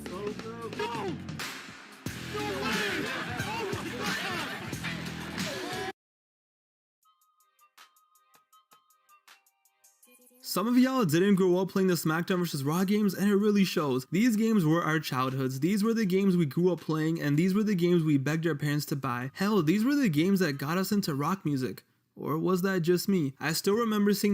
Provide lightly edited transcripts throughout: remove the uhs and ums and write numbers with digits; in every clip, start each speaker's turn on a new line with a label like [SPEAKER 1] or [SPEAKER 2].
[SPEAKER 1] So good.
[SPEAKER 2] No! No way!
[SPEAKER 3] Some of y'all didn't grow up playing the SmackDown vs. Raw games, and it really shows. These games were our childhoods, these were the games we grew up playing, and these were the games we begged our parents to buy. Hell, these were the games that got us into rock music. Or was that just me? I still remember seeing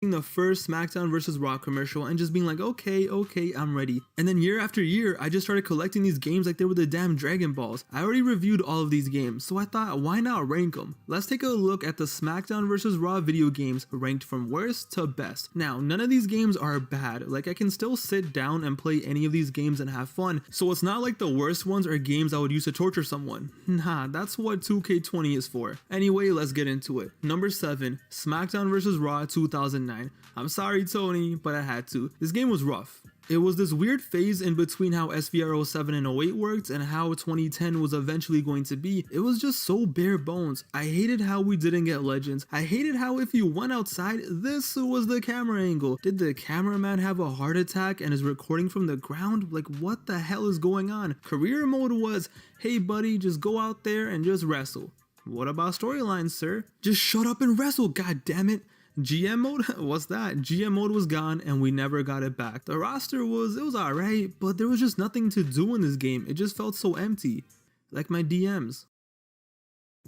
[SPEAKER 3] the first SmackDown vs. Raw commercial and just being like, okay, I'm ready. And then year after year, I just started collecting these games like they were the damn Dragon Balls. I already reviewed all of these games, so I thought, why not rank them? Let's take a look at the SmackDown vs. Raw video games ranked from worst to best. Now, none of these games are bad. Like, I can still sit down and play any of these games and have fun, so it's not like the worst ones are games I would use to torture someone. Nah, that's what 2K20 is for. Anyway, let's get into it. Number 7, SmackDown vs. Raw 2009. I'm sorry, Tony, but I had to. This game was rough. It was this weird phase in between how SVR 07 and 08 worked and how 2010 was eventually going to be. It was just so bare bones. I hated how we didn't get legends. I hated how if you went outside, this was the camera angle. Did the cameraman have a heart attack and is recording from the ground? Like, what the hell is going on? Career mode was, hey buddy, just go out there and just wrestle. What about storylines, sir? Just shut up and wrestle, god damn it. GM mode? What's that? GM mode was gone and we never got it back. The roster was alright, but there was just nothing to do in this game. It just felt so empty. Like my DMs.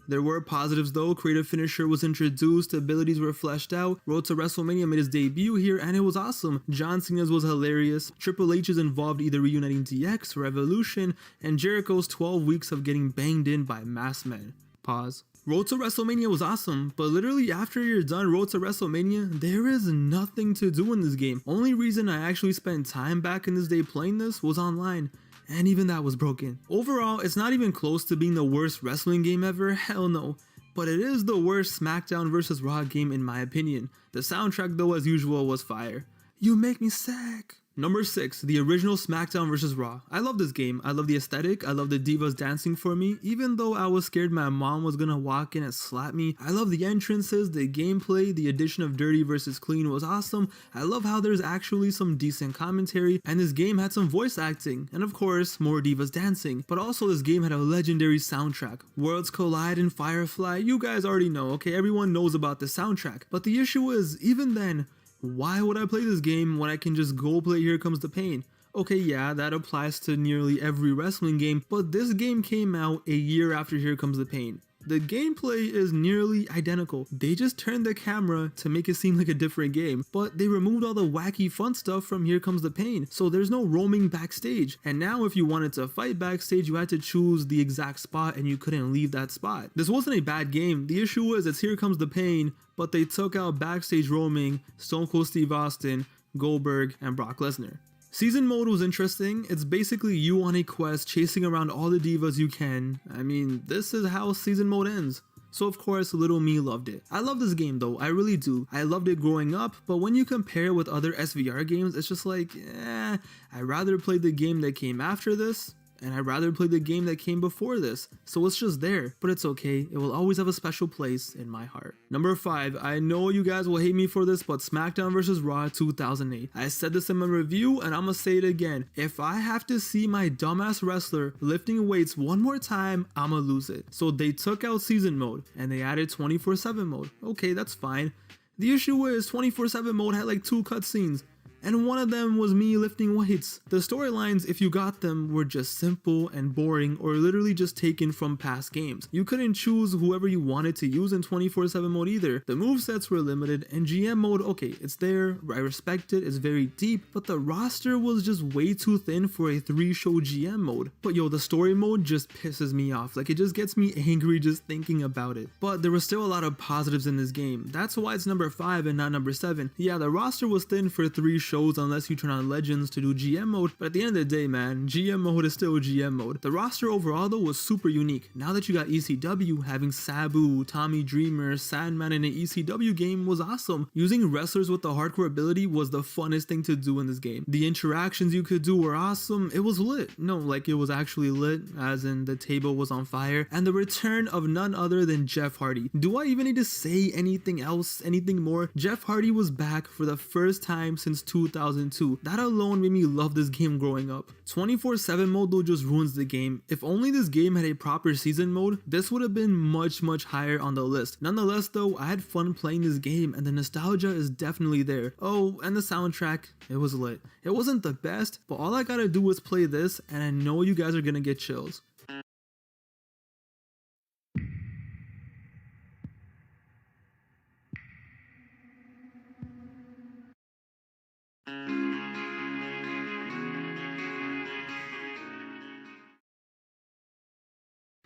[SPEAKER 3] There were positives though. Creative Finisher was introduced, abilities were fleshed out, Road to WrestleMania made his debut here and it was awesome. John Cena's was hilarious, Triple H's involved either reuniting DX or Evolution, and Jericho's 12 weeks of getting banged in by masked men. Pause. Road to WrestleMania was awesome, but literally after you're done Road to WrestleMania, there is nothing to do in this game. Only reason I actually spent time back in this day playing this was online, and even that was broken. Overall, it's not even close to being the worst wrestling game ever, hell no. But it is the worst SmackDown vs. Raw game in my opinion. The soundtrack though as usual was fire. You make me sick. Number 6, the original SmackDown vs. Raw. I love this game. I love the aesthetic. I love the divas dancing for me, even though I was scared my mom was gonna walk in and slap me. I love the entrances, the gameplay, the addition of dirty versus clean was awesome. I love how there's actually some decent commentary, and this game had some voice acting, and of course, more divas dancing. But also this game had a legendary soundtrack. Worlds Collide and Firefly, you guys already know, okay? Everyone knows about the soundtrack. But the issue is, even then, why would I play this game when I can just go play Here Comes the Pain? Okay, yeah, that applies to nearly every wrestling game, but this game came out a year after Here Comes the Pain. The gameplay is nearly identical. They just turned the camera to make it seem like a different game, but they removed all the wacky fun stuff from Here Comes the Pain, so there's no roaming backstage. And now if you wanted to fight backstage, you had to choose the exact spot and you couldn't leave that spot. This wasn't a bad game. The issue was it's Here Comes the Pain, but they took out backstage roaming, Stone Cold Steve Austin, Goldberg, and Brock Lesnar. Season mode was interesting. It's basically you on a quest chasing around all the divas you can. I mean, this is how season mode ends. So of course, little me loved it. I love this game though, I really do. I loved it growing up, but when you compare it with other SVR games, it's just like, I'd rather play the game that came after this, and I'd rather play the game that came before this. So it's just there, but it's okay. It will always have a special place in my heart. Number 5, I know you guys will hate me for this, but SmackDown vs. Raw 2008. I said this in my review and I'm gonna say it again. If I have to see my dumbass wrestler lifting weights one more time, I'ma lose it. So they took out season mode and they added 24/7 mode. Okay, that's fine. The issue is 24/7 mode had like 2 cutscenes. and one of them was me lifting weights. The storylines, if you got them, were just simple and boring or literally just taken from past games. You couldn't choose whoever you wanted to use in 24/7 mode either. The movesets were limited, and GM mode, okay, it's there, I respect it, it's very deep, but the roster was just way too thin for a 3-show GM mode. But yo, the story mode just pisses me off, like it just gets me angry just thinking about it. But there was still a lot of positives in this game. That's why it's number 5 and not number 7. Yeah, the roster was thin for 3 shows unless you turn on Legends to do GM mode, but at the end of the day, man, GM mode is still GM mode. The roster overall though was super unique. Now that you got ECW, having Sabu, Tommy Dreamer, Sandman in an ECW game was awesome. Using wrestlers with the hardcore ability was the funnest thing to do in this game. The interactions you could do were awesome. It was lit. No, like it was actually lit, as in the table was on fire. And the return of none other than Jeff Hardy. Do I even need to say anything else, anything more? Jeff Hardy was back for the first time since 2002. That alone made me love this game growing up. 24/7 mode though just ruins the game. If only this game had a proper season mode, this would have been much higher on the list. Nonetheless though, I had fun playing this game and the nostalgia is definitely there. Oh, and the soundtrack, it was lit. It wasn't the best, but all I gotta do is play this and I know you guys are gonna get chills.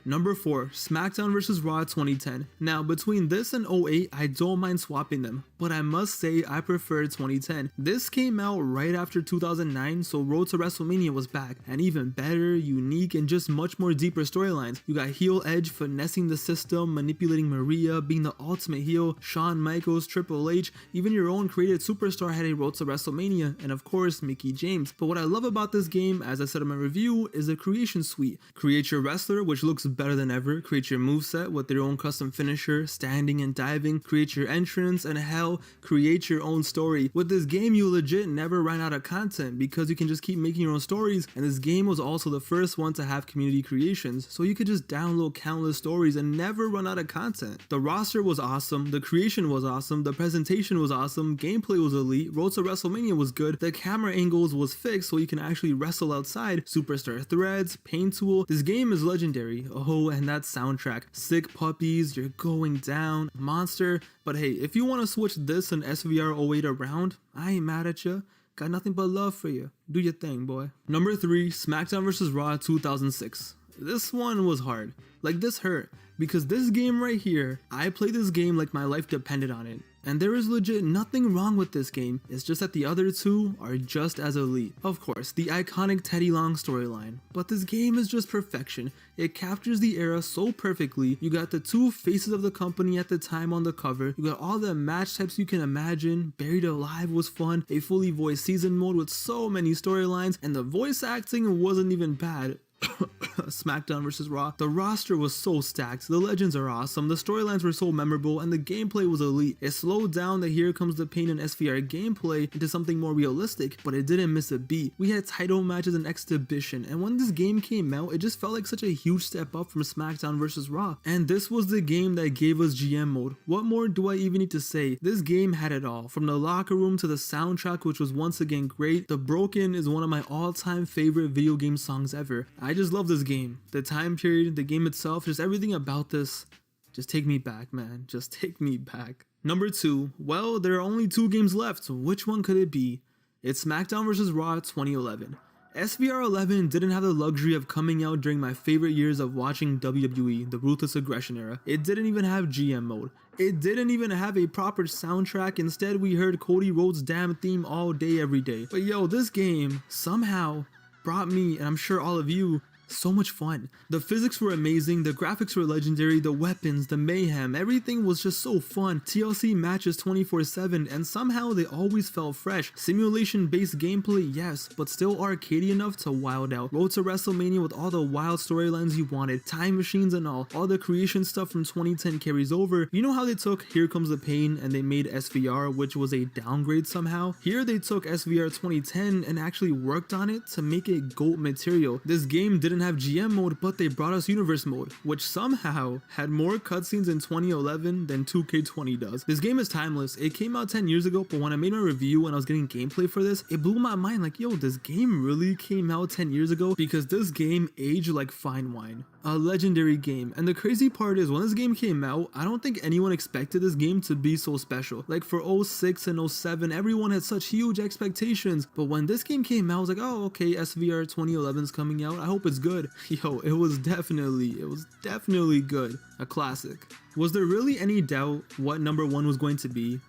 [SPEAKER 3] Number 4, SmackDown vs. Raw 2010. Now, between this and 08, I don't mind swapping them, but I must say I prefer 2010. This came out right after 2009, so Road to WrestleMania was back, and even better, unique, and just much more deeper storylines. You got heel Edge finessing the system, manipulating Maria, being the ultimate heel, Shawn Michaels, Triple H, even your own created superstar had a Road to WrestleMania, and of course, Mickie James. But what I love about this game, as I said in my review, is the creation suite. Create your wrestler, which looks better than ever, create your moveset with their own custom finisher, standing and diving, create your entrance, and hell, create your own story. With this game, you legit never ran out of content because you can just keep making your own stories, and this game was also the first one to have community creations, so you could just download countless stories and never run out of content. The roster was awesome, the creation was awesome, the presentation was awesome, gameplay was elite, Road to WrestleMania was good, the camera angles was fixed so you can actually wrestle outside, superstar threads, paint tool. This game is legendary. Oh, and that soundtrack, sick puppies, you're going down, monster. But hey, if you want to switch this and SVR 08 around, I ain't mad at you. Got nothing but love for you. Do your thing, boy. Number 3, SmackDown vs. Raw 2006. This one was hard. Like, this hurt, because this game right here, I played this game like my life depended on it. And there is legit nothing wrong with this game, it's just that the other two are just as elite. Of course, the iconic Teddy Long storyline, but this game is just perfection. It captures the era so perfectly. You got the two faces of the company at the time on the cover, you got all the match types you can imagine, Buried Alive was fun, a fully voiced season mode with so many storylines, and the voice acting wasn't even bad. SmackDown vs. Raw. The roster was so stacked, the legends are awesome, the storylines were so memorable, and the gameplay was elite. It slowed down the Here Comes the Pain and SVR gameplay into something more realistic, but it didn't miss a beat. We had title matches and exhibition, and when this game came out, it just felt like such a huge step up from SmackDown vs. Raw. And this was the game that gave us GM mode. What more do I even need to say? This game had it all, from the locker room to the soundtrack, which was once again great. The Broken is one of my all-time favorite video game songs ever. I just love this game. The time period, the game itself, just everything about this. Just take me back, man. Just take me back. Number 2. Well, there are only 2 games left, so which one could it be? It's SmackDown vs. Raw 2011. SVR 11 didn't have the luxury of coming out during my favorite years of watching WWE, the Ruthless Aggression era. It didn't even have GM mode. It didn't even have a proper soundtrack. Instead, we heard Cody Rhodes' damn theme all day, every day. But yo, this game somehow brought me, and I'm sure all of you, so much fun. The physics were amazing, the graphics were legendary, the weapons, the mayhem, everything was just so fun. TLC matches 24/7 and somehow they always felt fresh. Simulation based gameplay, yes, but still arcadey enough to wild out. Road to WrestleMania with all the wild storylines you wanted, time machines and all the creation stuff from 2010 carries over. You know how they took Here Comes the Pain and they made SVR, which was a downgrade somehow? Here they took SVR 2010 and actually worked on it to make it GOAT material. This game didn't have GM mode, but they brought us universe mode, which somehow had more cutscenes in 2011 than 2K20 does. This game is timeless. It came out 10 years ago, but when I made my review and I was getting gameplay for this, it blew my mind like, yo, this game really came out 10 years ago, because this game aged like fine wine. A legendary game. And the crazy part is, when this game came out, I don't think anyone expected this game to be so special. Like for 06 and 07, everyone had such huge expectations, but when this game came out, I was like, oh, okay, SVR 2011 is coming out, I hope it's good. Yo, it was definitely good. A classic. Was there really any doubt what number 1 was going to be?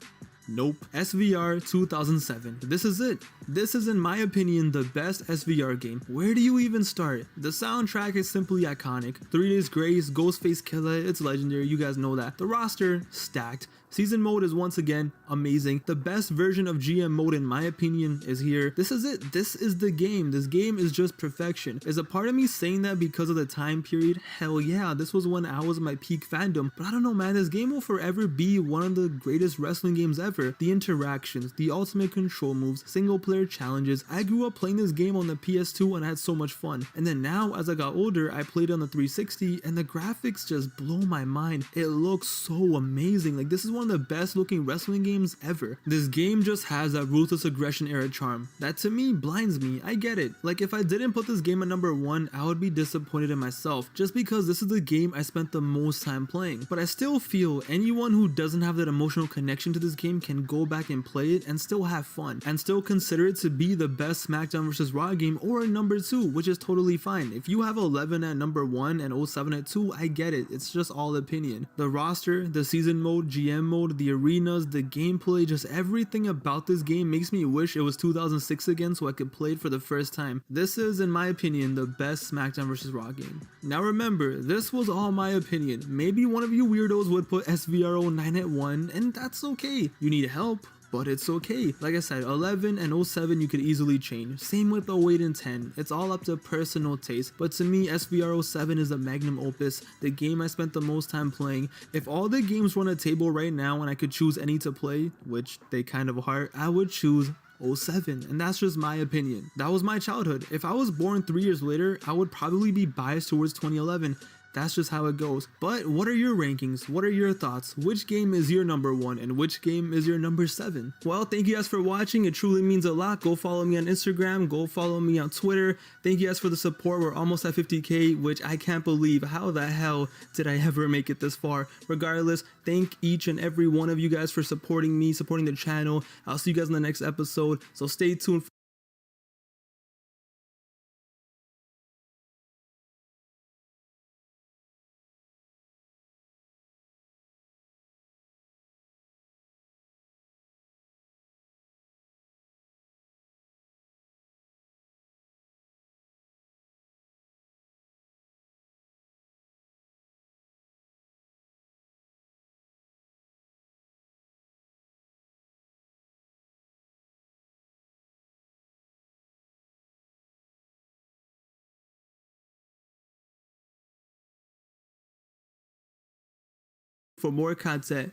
[SPEAKER 3] Nope. SVR 2007. This is it. This is, in my opinion, the best SVR game. Where do you even start? The soundtrack is simply iconic. 3 Days Grace, Ghostface Killer, it's legendary, you guys know that. The roster, stacked. Season mode is once again amazing. The best version of GM mode, in my opinion, is here. This is it. This is the game. This game is just perfection. Is a part of me saying that because of the time period? Hell yeah, this was when I was in my peak fandom. But I don't know, man, this game will forever be one of the greatest wrestling games ever. The interactions, the ultimate control moves, single player challenges. I grew up playing this game on the PS2 and I had so much fun. And then now, as I got older, I played on the 360 and the graphics just blow my mind. It looks so amazing. Like, this is one of the best looking wrestling games ever. This game just has that ruthless aggression era charm that to me blinds me. I get it. Like, if I didn't put this game at number 1, I would be disappointed in myself, just because this is the game I spent the most time playing. But I still feel anyone who doesn't have that emotional connection to this game can go back and play it and still have fun and still consider it to be the best SmackDown vs. Raw game, or a number 2, which is totally fine. If you have 11 at number 1 and 07 at 2, I get it. It's just all opinion. The roster, the season mode, GM mode, the arenas, the gameplay, just everything about this game makes me wish it was 2006 again so I could play it for the first time. This is, in my opinion, the best SmackDown vs. Raw game. Now remember, this was all my opinion. Maybe one of you weirdos would put SVR 09 at 1, and that's okay. You need help, but it's okay. Like I said, 11 and 07 you could easily change. Same with 08 and 10. It's all up to personal taste. But to me, SVR 07 is a magnum opus, the game I spent the most time playing. If all the games were on a table right now and I could choose any to play, which they kind of are, I would choose 07, and that's just my opinion. That was my childhood. If I was born 3 years later, I would probably be biased towards 2011. That's just how it goes. But what are your rankings? What are your thoughts? Which game is your number 1 and which game is your number 7? Well, thank you guys for watching. It truly means a lot. Go follow me on Instagram. Go follow me on Twitter. Thank you guys for the support. We're almost at 50K, which I can't believe. How the hell did I ever make it this far? Regardless, thank each and every one of you guys for supporting me, supporting the channel. I'll see you guys in the next episode. So stay tuned. For more content.